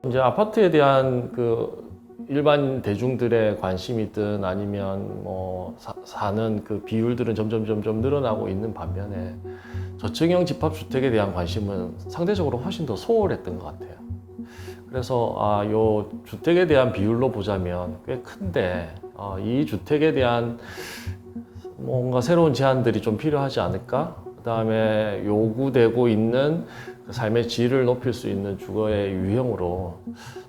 이제 아파트에 대한 그 일반 대중들의 관심이든 아니면 뭐 사는 그 비율들은 점점 늘어나고 있는 반면에 저층형 집합주택에 대한 관심은 상대적으로 훨씬 더 소홀했던 것 같아요. 그래서 요 주택에 대한 비율로 보자면 꽤 큰데 이 주택에 대한 뭔가 새로운 제안들이 좀 필요하지 않을까? 그 다음에 요구되고 있는 그 삶의 질을 높일 수 있는 주거의 유형으로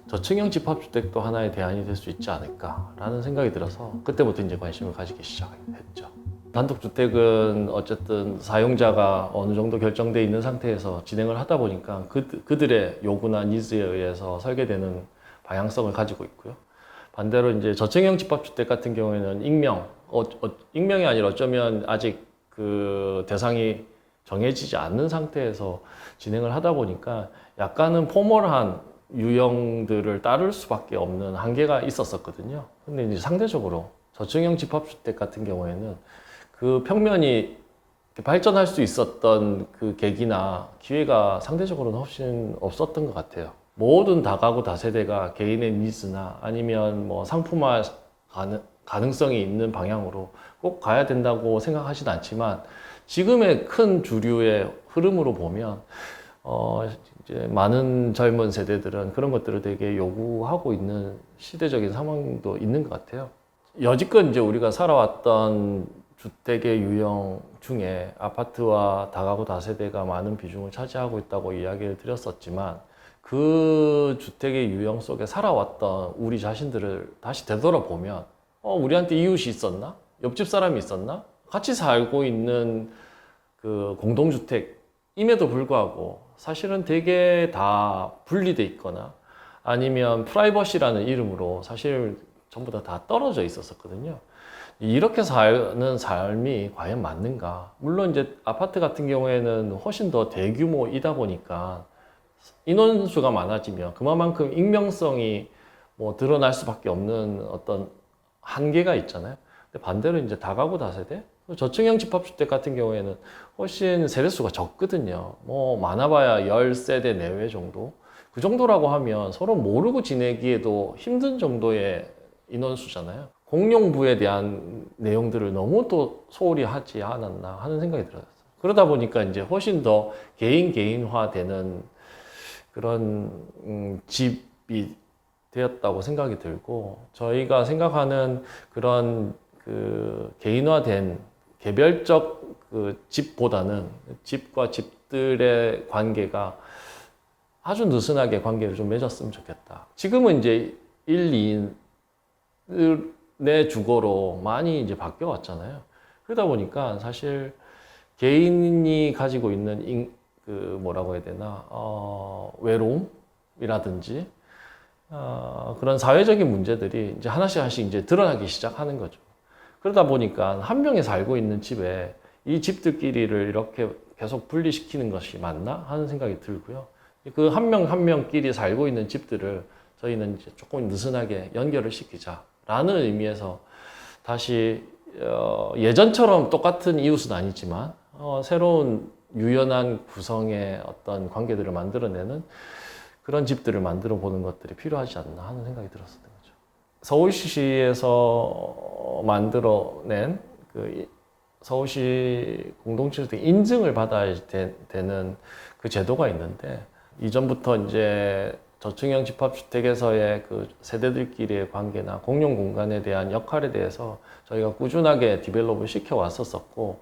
저층형 집합주택도 하나의 대안이 될 수 있지 않을까라는 생각이 들어서 그때부터 이제 관심을 가지기 시작했죠. 단독주택은 어쨌든 사용자가 어느 정도 결정돼 있는 상태에서 진행을 하다 보니까 그들의 요구나 니즈에 의해서 설계되는 방향성을 가지고 있고요. 반대로 이제 저층형 집합주택 같은 경우에는 익명이 아니라 어쩌면 아직 그 대상이 정해지지 않는 상태에서 진행을 하다 보니까 약간은 포멀한 유형들을 따를 수밖에 없는 한계가 있었거든요. 근데 이제 상대적으로 저층형 집합주택 같은 경우에는 그 평면이 발전할 수 있었던 그 계기나 기회가 상대적으로는 훨씬 없었던 것 같아요. 모든 다가구 다세대가 개인의 니즈나 아니면 뭐 상품화 가능성이 있는 방향으로 꼭 가야 된다고 생각하진 않지만 지금의 큰 주류의 흐름으로 보면 이제 많은 젊은 세대들은 그런 것들을 되게 요구하고 있는 시대적인 상황도 있는 것 같아요. 여지껏 이제 우리가 살아왔던 주택의 유형 중에 아파트와 다가구 다세대가 많은 비중을 차지하고 있다고 이야기를 드렸었지만 그 주택의 유형 속에 살아왔던 우리 자신들을 다시 되돌아보면 우리한테 이웃이 있었나? 옆집 사람이 있었나? 같이 살고 있는 그 공동주택임에도 불구하고 사실은 되게 다 분리돼 있거나 아니면 프라이버시라는 이름으로 사실 전부 다 떨어져 있었거든요. 이렇게 사는 삶이 과연 맞는가? 물론 이제 아파트 같은 경우에는 훨씬 더 대규모이다 보니까 인원수가 많아지면 그만큼 익명성이 뭐 드러날 수밖에 없는 어떤 한계가 있잖아요. 근데 반대로 이제 다가구 다세대? 저층형 집합주택 같은 경우에는 훨씬 세대수가 적거든요. 뭐 많아봐야 10세대 내외 정도? 그 정도라고 하면 서로 모르고 지내기에도 힘든 정도의 인원수잖아요. 공용부에 대한 내용들을 너무 또 소홀히 하지 않았나 하는 생각이 들어요. 그러다 보니까 이제 훨씬 더 개인화되는 그런 집이 되었다고 생각이 들고, 저희가 생각하는 그런 그 개인화된 개별적 그 집보다는 집과 집들의 관계가 아주 느슨하게 관계를 좀 맺었으면 좋겠다. 지금은 이제 1, 2인의 주거로 많이 이제 바뀌어 왔잖아요. 그러다 보니까 사실 개인이 가지고 있는 그 뭐라고 해야 되나, 외로움이라든지, 그런 사회적인 문제들이 이제 하나씩 이제 드러나기 시작하는 거죠. 그러다 보니까 한 명이 살고 있는 집에 이 집들끼리를 이렇게 계속 분리시키는 것이 맞나 하는 생각이 들고요. 그 한 명 한 명끼리 살고 있는 집들을 저희는 이제 조금 느슨하게 연결을 시키자라는 의미에서 다시 예전처럼 똑같은 이웃은 아니지만 새로운 유연한 구성의 어떤 관계들을 만들어내는 그런 집들을 만들어 보는 것들이 필요하지 않나 하는 생각이 들었었던 거죠. 서울시에서 만들어낸 그 서울시 공동주택 인증을 받아야 되는 그 제도가 있는데, 이전부터 이제 저층형 집합주택에서의 그 세대들끼리의 관계나 공용 공간에 대한 역할에 대해서 저희가 꾸준하게 디벨롭을 시켜 왔었고,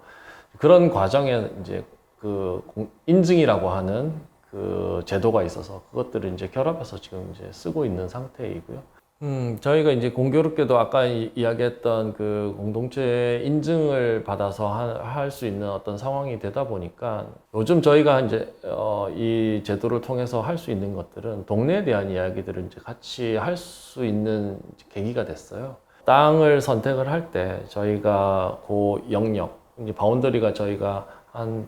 그런 과정에 이제 그 인증이라고 하는 그 제도가 있어서 그것들을 이제 결합해서 지금 이제 쓰고 있는 상태이고요. 저희가 이제 공교롭게도 아까 이야기했던 그 공동체 인증을 받아서 할 수 있는 어떤 상황이 되다 보니까 요즘 저희가 이제 이 제도를 통해서 할 수 있는 것들은 동네에 대한 이야기들을 이제 같이 할 수 있는 계기가 됐어요. 땅을 선택을 할 때 저희가 그 영역, 이제 바운더리가 저희가 한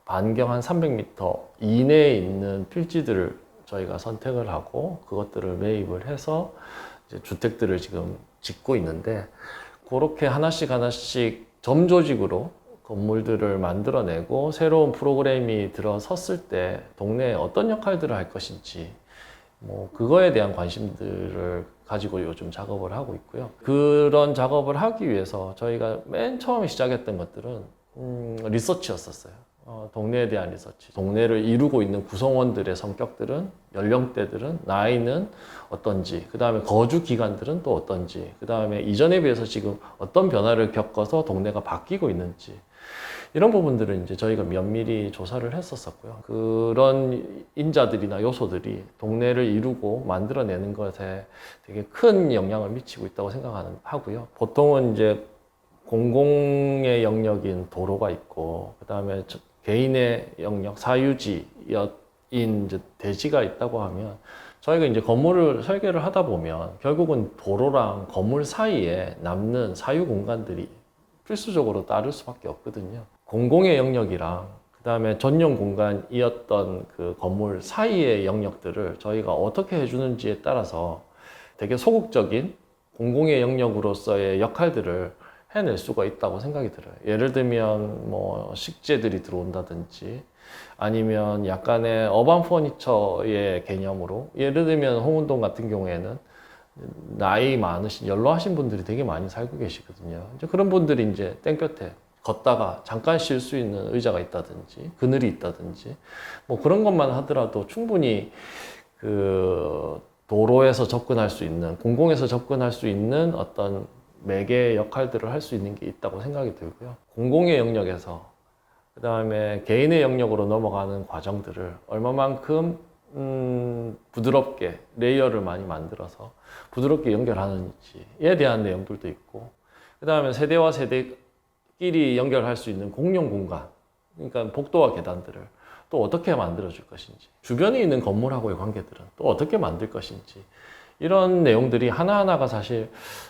반경 한 300m 이내에 있는 필지들을 저희가 선택을 하고 그것들을 매입을 해서 이제 주택들을 지금 짓고 있는데, 그렇게 하나씩 점조직으로 건물들을 만들어내고 새로운 프로그램이 들어섰을 때 동네에 어떤 역할들을 할 것인지 뭐 그거에 대한 관심들을 가지고 요즘 작업을 하고 있고요. 그런 작업을 하기 위해서 저희가 맨 처음에 시작했던 것들은 리서치였었어요. 동네에 대한 리서치. 동네를 이루고 있는 구성원들의 성격들은, 연령대들은, 나이는 어떤지, 그 다음에 거주 기간들은 또 어떤지, 그 다음에 이전에 비해서 지금 어떤 변화를 겪어서 동네가 바뀌고 있는지, 이런 부분들은 이제 저희가 면밀히 조사를 했었었고요. 그런 인자들이나 요소들이 동네를 이루고 만들어내는 것에 되게 큰 영향을 미치고 있다고 생각하고요. 보통은 이제 공공의 영역인 도로가 있고, 그 다음에 개인의 영역, 사유지인 이제 대지가 있다고 하면 저희가 이제 건물을 설계를 하다 보면 결국은 도로랑 건물 사이에 남는 사유 공간들이 필수적으로 따를 수밖에 없거든요. 공공의 영역이랑 그 다음에 전용 공간이었던 그 건물 사이의 영역들을 저희가 어떻게 해주는지에 따라서 되게 소극적인 공공의 영역으로서의 역할들을 해낼 수가 있다고 생각이 들어요. 예를 들면 뭐 식재들이 들어온다든지 아니면 약간의 어반 퍼니처의 개념으로, 예를 들면 홍은동 같은 경우에는 나이 많으신 연로하신 분들이 되게 많이 살고 계시거든요. 이제 그런 분들이 이제 땡볕에 걷다가 잠깐 쉴 수 있는 의자가 있다든지 그늘이 있다든지 뭐 그런 것만 하더라도 충분히 그 도로에서 접근할 수 있는, 공공에서 접근할 수 있는 어떤 매개의 역할들을 할 수 있는 게 있다고 생각이 들고요. 공공의 영역에서 그 다음에 개인의 영역으로 넘어가는 과정들을 얼마만큼 부드럽게 레이어를 많이 만들어서 부드럽게 연결하는지에 대한 내용들도 있고, 그 다음에 세대와 세대끼리 연결할 수 있는 공용 공간, 그러니까 복도와 계단들을 또 어떻게 만들어 줄 것인지, 주변에 있는 건물하고의 관계들은 또 어떻게 만들 것인지, 이런 내용들이 하나하나가 사실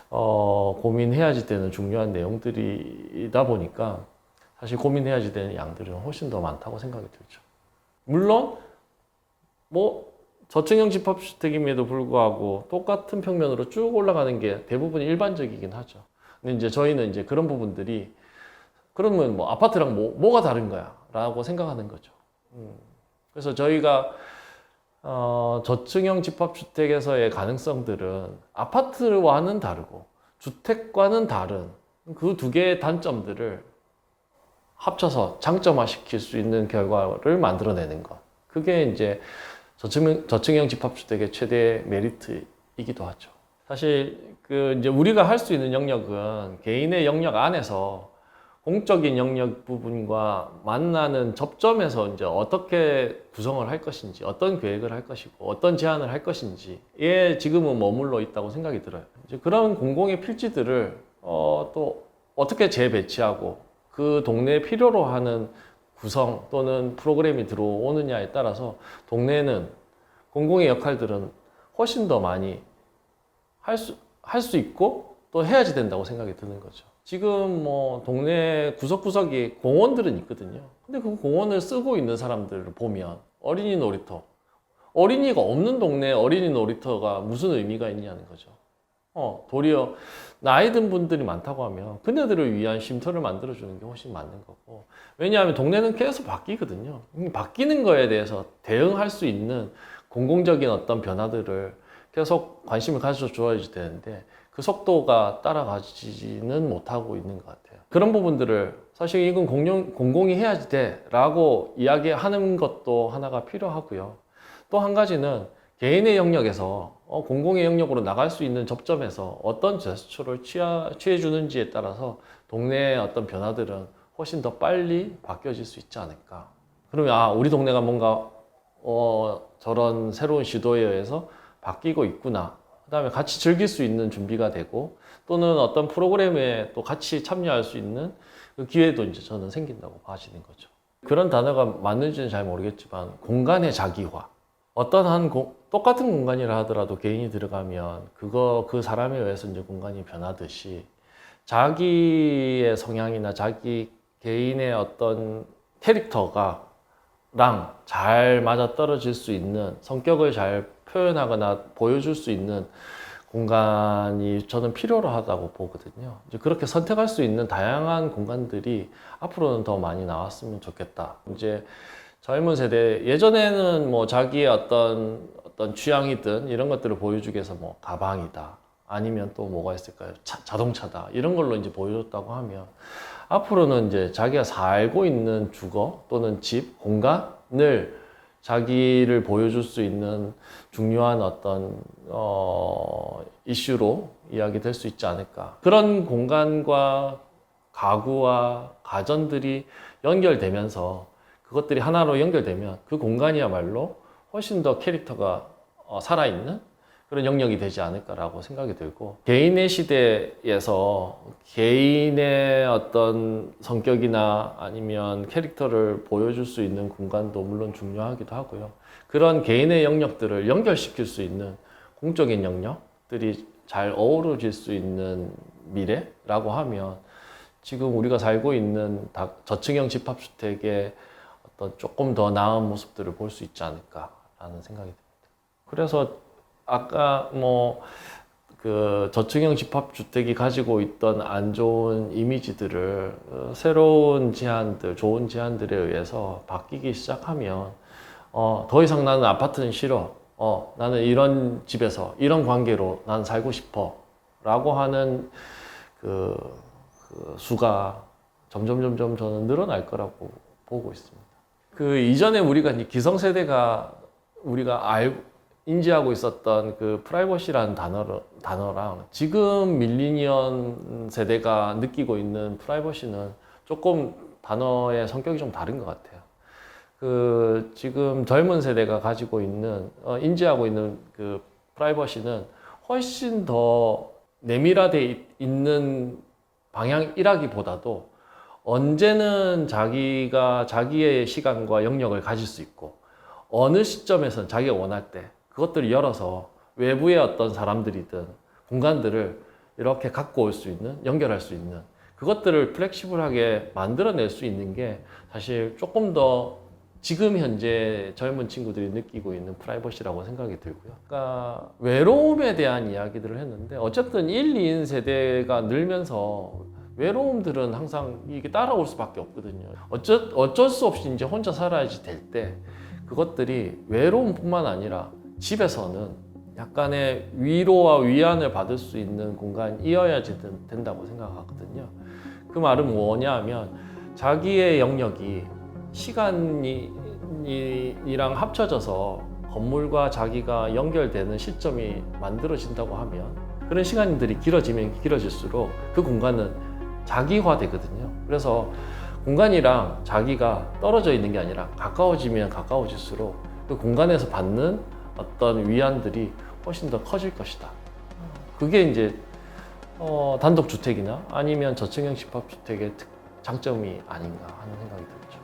고민해야지 되는 중요한 내용들이다 보니까 사실 고민해야지 되는 양들은 훨씬 더 많다고 생각이 들죠. 물론 뭐 저층형 집합주택임에도 불구하고 똑같은 평면으로 쭉 올라가는 게 대부분 일반적이긴 하죠. 근데 이제 저희는 이제 그런 부분들이, 그러면 뭐 아파트랑 뭐가 다른 거야? 라고 생각하는 거죠. 그래서 저희가 저층형 집합주택에서의 가능성들은 아파트와는 다르고 주택과는 다른 그 두 개의 단점들을 합쳐서 장점화시킬 수 있는 결과를 만들어내는 것. 그게 이제 저층형 집합주택의 최대 메리트이기도 하죠. 사실 그 이제 우리가 할 수 있는 영역은 개인의 영역 안에서 공적인 영역 부분과 만나는 접점에서 이제 어떻게 구성을 할 것인지, 어떤 계획을 할 것이고, 어떤 제안을 할 것인지에 지금은 머물러 있다고 생각이 들어요. 이제 그런 공공의 필지들을 또 어떻게 재배치하고 그 동네에 필요로 하는 구성 또는 프로그램이 들어오느냐에 따라서 동네는 공공의 역할들은 훨씬 더 많이 할 수 있고 또 해야지 된다고 생각이 드는 거죠. 지금 뭐 동네 구석구석에 공원들은 있거든요. 근데 그 공원을 쓰고 있는 사람들을 보면 어린이 놀이터, 어린이가 없는 동네에 어린이 놀이터가 무슨 의미가 있냐는 거죠. 도리어 나이 든 분들이 많다고 하면 그네들을 위한 쉼터를 만들어주는 게 훨씬 맞는 거고, 왜냐하면 동네는 계속 바뀌거든요. 바뀌는 거에 대해서 대응할 수 있는 공공적인 어떤 변화들을 계속 관심을 가져줘야 되는데 그 속도가 따라가지는 못하고 있는 것 같아요. 그런 부분들을 사실 이건 공공이 해야지 돼 라고 이야기하는 것도 하나가 필요하고요. 또 한 가지는 개인의 영역에서 공공의 영역으로 나갈 수 있는 접점에서 어떤 제스처를 취해주는지에 따라서 동네의 어떤 변화들은 훨씬 더 빨리 바뀌어질 수 있지 않을까. 그러면 우리 동네가 뭔가 저런 새로운 시도에 의해서 바뀌고 있구나. 그 다음에 같이 즐길 수 있는 준비가 되고, 또는 어떤 프로그램에 또 같이 참여할 수 있는 그 기회도 이제 저는 생긴다고 봐지는 거죠. 그런 단어가 맞는지는 잘 모르겠지만 공간의 자기화. 어떤 똑같은 공간이라 하더라도 개인이 들어가면 그 사람에 의해서 이제 공간이 변하듯이 자기의 성향이나 자기 개인의 어떤 캐릭터가 잘 맞아떨어질 수 있는, 성격을 잘 표현하거나 보여줄 수 있는 공간이 저는 필요로 하다고 보거든요. 이제 그렇게 선택할 수 있는 다양한 공간들이 앞으로는 더 많이 나왔으면 좋겠다. 이제 젊은 세대, 예전에는 뭐 자기의 어떤 취향이든 이런 것들을 보여주기 위해서 뭐 가방이다. 아니면 또 뭐가 있을까요? 자동차다. 이런 걸로 이제 보여줬다고 하면 앞으로는 이제 자기가 살고 있는 주거 또는 집, 공간을 자기를 보여줄 수 있는 중요한 어떤 이슈로 이야기될 수 있지 않을까. 그런 공간과 가구와 가전들이 연결되면서 그것들이 하나로 연결되면 그 공간이야말로 훨씬 더 캐릭터가 살아있는 그런 영역이 되지 않을까라고 생각이 들고, 개인의 시대에서 개인의 어떤 성격이나 아니면 캐릭터를 보여줄 수 있는 공간도 물론 중요하기도 하고요. 그런 개인의 영역들을 연결시킬 수 있는 공적인 영역들이 잘 어우러질 수 있는 미래라고 하면 지금 우리가 살고 있는 저층형 집합주택의 어떤 조금 더 나은 모습들을 볼 수 있지 않을까라는 생각이 듭니다. 그래서 아까 뭐 그 저층형 집합주택이 가지고 있던 안 좋은 이미지들을 새로운 제안들, 좋은 제안들에 의해서 바뀌기 시작하면 더 이상 나는 아파트는 싫어. 나는 이런 집에서 이런 관계로 난 살고 싶어. 라고 하는 그 수가 점점 저는 늘어날 거라고 보고 있습니다. 그 이전에 우리가 이제 기성세대가 우리가 인지하고 있었던 그 프라이버시라는 단어랑 지금 밀리니언 세대가 느끼고 있는 프라이버시는 조금 단어의 성격이 좀 다른 것 같아요. 그 지금 젊은 세대가 가지고 있는 인지하고 있는 그 프라이버시는 훨씬 더 내밀화되어 있는 방향이라기보다도 언제는 자기가 자기의 시간과 영역을 가질 수 있고 어느 시점에서는 자기가 원할 때 그것들을 열어서 외부의 어떤 사람들이든 공간들을 이렇게 갖고 올 수 있는, 연결할 수 있는 그것들을 플렉시블하게 만들어낼 수 있는 게 사실 조금 더 지금 현재 젊은 친구들이 느끼고 있는 프라이버시라고 생각이 들고요. 그러니까 외로움에 대한 이야기들을 했는데 어쨌든 1, 2인 세대가 늘면서 외로움들은 항상 이게 따라올 수밖에 없거든요. 어쩔 수 없이 이제 혼자 살아야지 될 때 그것들이 외로움뿐만 아니라 집에서는 약간의 위로와 위안을 받을 수 있는 공간이어야지 된다고 생각하거든요. 그 말은 뭐냐 하면 자기의 영역이 시간이랑 합쳐져서 건물과 자기가 연결되는 시점이 만들어진다고 하면 그런 시간들이 길어지면 길어질수록 그 공간은 자기화되거든요. 그래서 공간이랑 자기가 떨어져 있는 게 아니라 가까워지면 가까워질수록 그 공간에서 받는 어떤 위안들이 훨씬 더 커질 것이다. 그게 이제 단독주택이나 아니면 저층형 집합주택의 장점이 아닌가 하는 생각이 들죠.